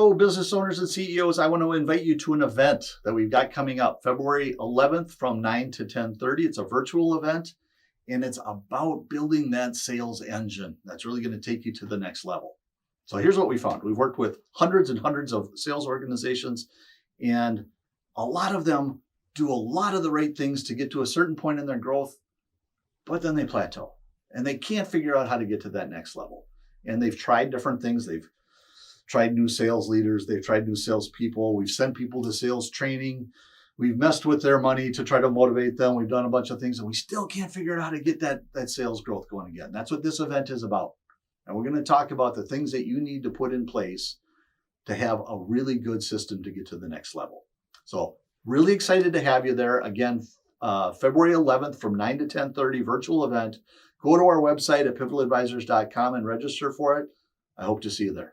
Hello, business owners and CEOs. I want to invite you to an event that we've got coming up February 11th from 9 to 10:30. It's a virtual event, and it's about building that sales engine that's really going to take you to the next level. So here's what we found. We've worked with hundreds and hundreds of sales organizations, and a lot of them do a lot of the right things to get to a certain point in their growth, but then they plateau and they can't figure out how to get to that next level. And they've tried different things. They've tried new sales leaders. They've tried new salespeople. We've sent people to sales training. We've messed with their money to try to motivate them. We've done a bunch of things, and we still can't figure out how to get that sales growth going again. That's what this event is about. And we're going to talk about the things that you need to put in place to have a really good system to get to the next level. So really excited to have you there. Again, February 11th from 9 to 10:30, virtual event. Go to our website at pivotaladvisors.com and register for it. I hope to see you there.